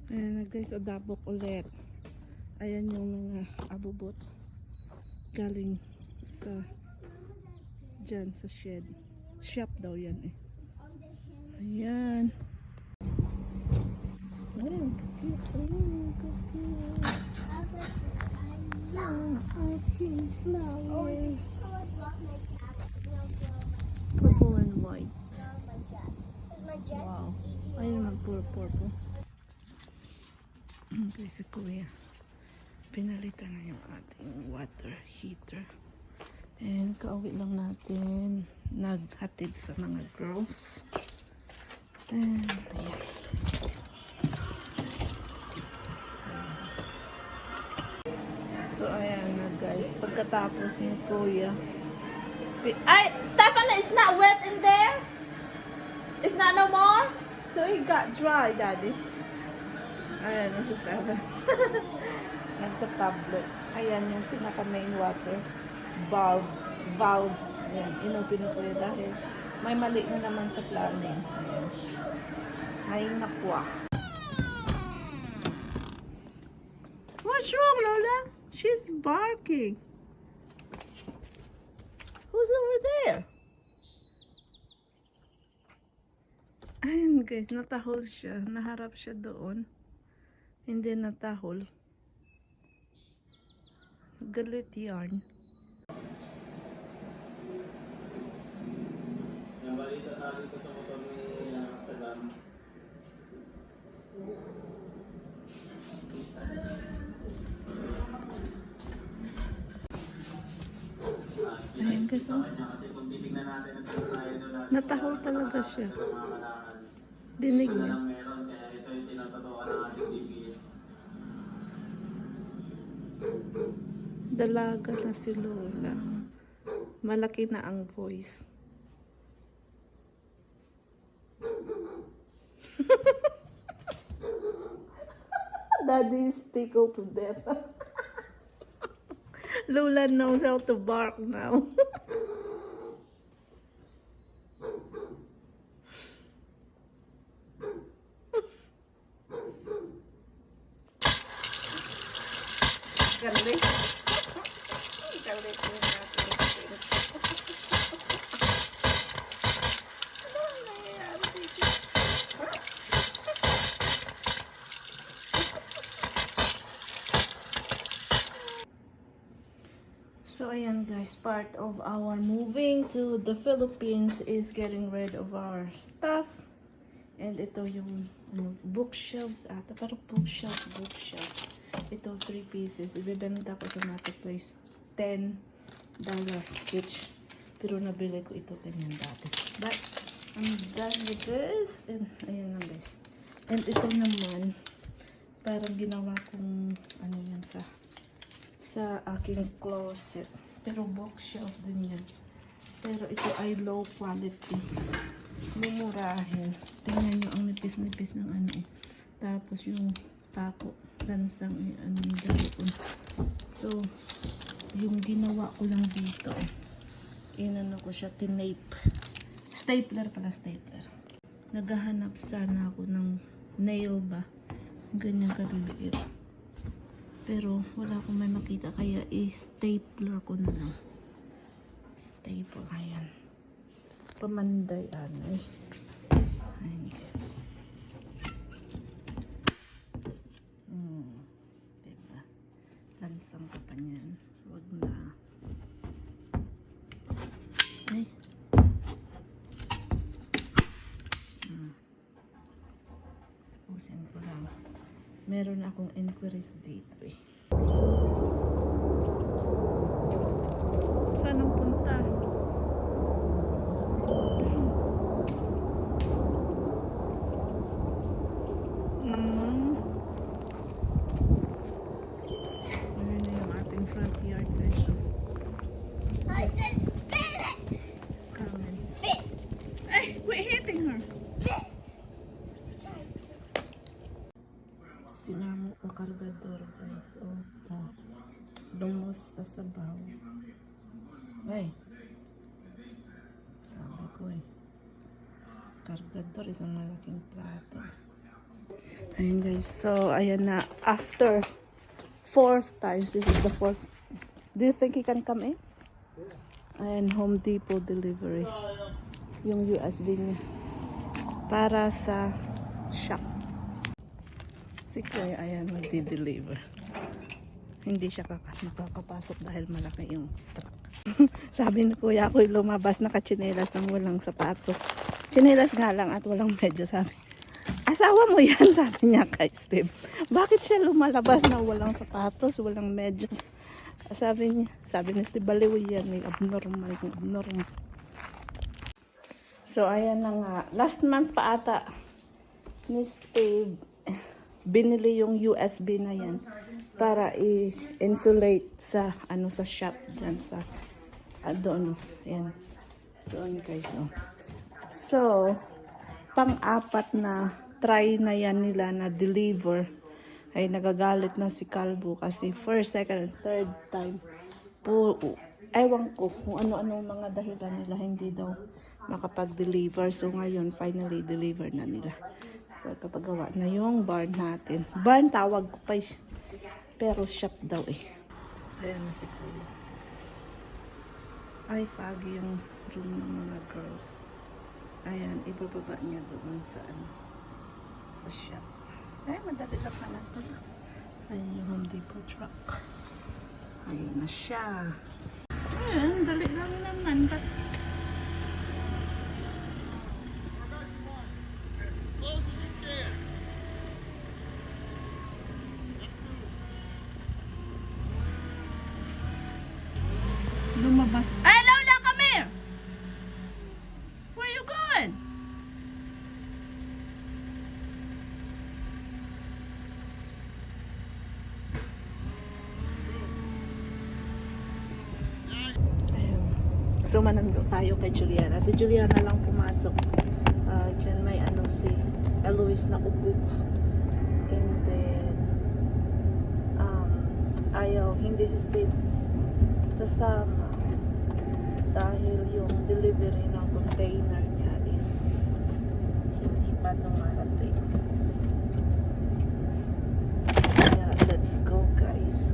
Ayan na guys, adabok ulit. Ayan yung mga abubot galing sa dyan sa shed. Shop daw yan eh. Ayan. Ayan, cute. Ayan, cute. Ayan, flowers. Purple and white. Wow. Ayun ang purple. Okay, si Kuya. Pinalitan na yung ating water heater. And kauwi lang natin. Naghatid sa mga girls. And ayan. So ayan na guys. Pagkatapos ni Kuya. Ay! Stefan, it's not wet in there? It's not no more? So it got dry, Daddy. Ayan, this is Stefan. Nagta-tablet. Ayan yung pinaka-main water valve. Ayan, inopin ko yun dahil may mali na naman sa plumbing. Ayan. Ay, nakwa. What's wrong, Lola? She's barking. Who's over there? Ayun guys, natahol siya. Naharap siya doon. Hindi natahol. Galit yarn. Nabalita natin ito sa motor ni Saddam. Ayun guys, oh. Natahol talaga siya. Dinig niya. Dalaga na si Lola. Malaki na ang voice. Daddy is tickled to death. Lola knows how to bark now. Galit. Galit yung natin. So ayan guys, part of our moving to the Philippines is getting rid of our stuff. And ito yung bookshelves ata. Parang bookshelf. Ito 3 pieces. Ibebenta ko sa marketplace $10 each. Pero nabili ko ito ganyan dati. But I'm done with this. And ayan lang guys. And ito naman, parang ginawa kong ano yan sa aking closet. Pero bookshelf din yan. Pero ito ay low quality. Mumurahin. Tingnan nyo ang nipis-nipis ng ano. Tapos yung pako. Lansang ano yung daloon. So, yung ginawa ko lang dito. Inano ko siya, tinape. Stapler pala, stapler. Naghahanap sana ako ng nail ba. Ganyan kaliliit. Pero wala akong may makita kaya i-stapler ko na lang. Staple, ayan. Pamanday, anay. Ayan guys. Diba? Lansang ka pa niyan. Huwag na. Ay. Tapusin ko lang. Meron akong inquiries dito eh. Saan ang punta? Ayan na yung ating front yard guys. I said fit it! Come on. Fit! Ay, quit hitting her! Fit! Sinamo ang kargador guys. Oh, lumos sa sabaw. Ay, sabi ko eh. Kargador isang malaking plato. Ayun guys, so ayan na, after 4th times, this is the 4th. Do you think he can come in? Ayan, Home Depot delivery. Yung USB niya. Para sa shop. Si Kuya, ayan, magdi-deliver. Hindi siya makakapasok dahil malaki yung truck. Sabi ni Kuya, ako'y lumabas nakachinelas nang walang sapatos. Chinelas nga lang at walang medyo, sabi. Asawa mo yan, sabi niya kay Steve. Bakit siya lumalabas na walang sapatos, walang medyas? Sabi ni Steve, baliw yan, abnormal. So, ayan na nga. Last month pa ata, ni Steve, binili yung USB na yan para i-insulate sa, sa shop dyan sa, doon, ayan. Doon guys, oh. So, pang-apat na try na yan nila na deliver ay nagagalit na si Kalbo kasi first, second, and third time po, ewan ko kung ano-ano mga dahilan nila hindi daw makapag-deliver. So ngayon, finally deliver na nila. So kapag gawa na yung barn natin. Barn tawag ko pa pero shop daw eh. Ayan na si Kuya. Ay, foggy yung room ng mga girls. Ayan, ibababa niya doon sa sa shop. Ay, madali lang pala ito. Ayan yung Home Depot truck. Ayan na siya. Ayan, dali lang naman. Lumabas. Ay, Lola, come here! Where you going? So manando tayo kay Juliana. Si Juliana lang pumasok. Diyan may si Eloise na upo. And then ayaw, hindi si Steve sasama dahil yung delivery ng container niya is hindi pa dumarating. Kaya let's go guys.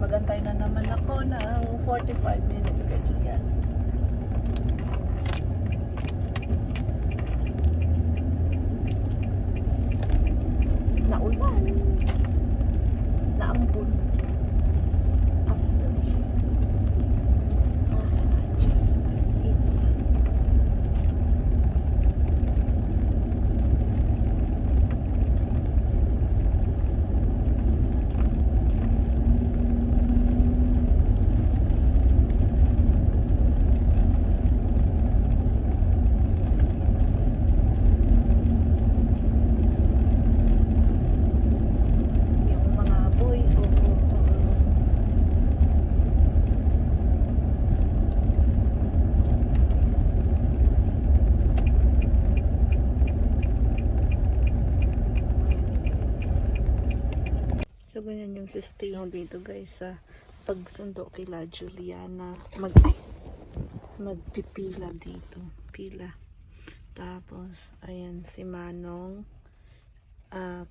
Magantay na naman ako ng 45 minutes kay Julian. Naulan. Naambun. Actually. Just the scene. So, ganyan yung system dito guys sa pagsundo kila Juliana. Magpipila dito. Pila. Tapos, ayan si Manong.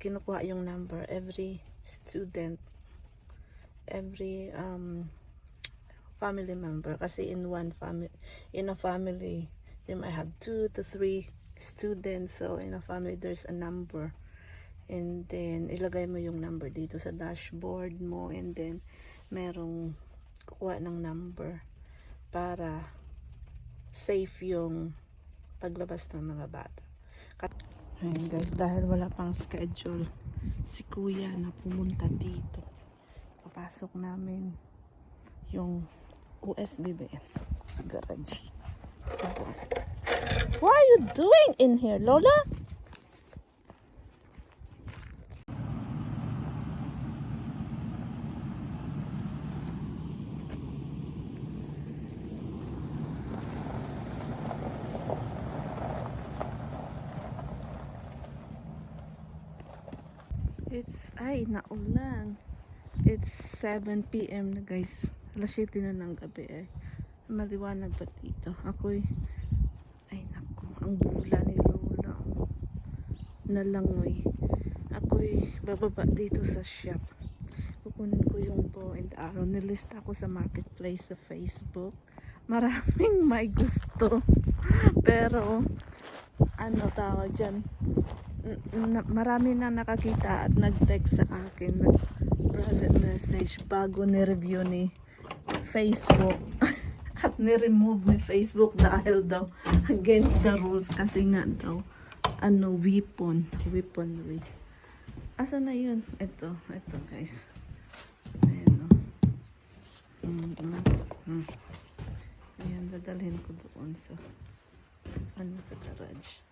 Kinukuha yung number. Every student. Every family member. Kasi in a family, they might have 2 to 3 students. So, in a family, there's a number. And then, ilagay mo yung number dito sa dashboard mo. And then, merong kuha ng number para safe yung paglabas ng mga bata. Ayan guys, dahil wala pang schedule, si Kuya na pumunta dito. Papasok namin yung USB ba yan? Sa garage. What are you doing in here, Lola? Ay, naulan. It's 7 p.m. na guys. Alas 7 na ng gabi eh. Maliwanag ba dito? Ay naku, ang bula ni Lola. Nalangoy. Ako'y bababa dito sa shop. Kukunin ko yung bow and arrow. Nilista ko sa marketplace sa Facebook. Maraming may gusto. Pero, ano tawag dyan? Marami na nakakita at nag-text sa akin. Nag-private message bago ni-review ni Facebook. At ni-remove ni Facebook dahil daw against the rules. Kasi nga daw, weaponry. Asa na yun? Ito guys. Ayan o. Ayan, dadalhin ko doon sa, sa garage.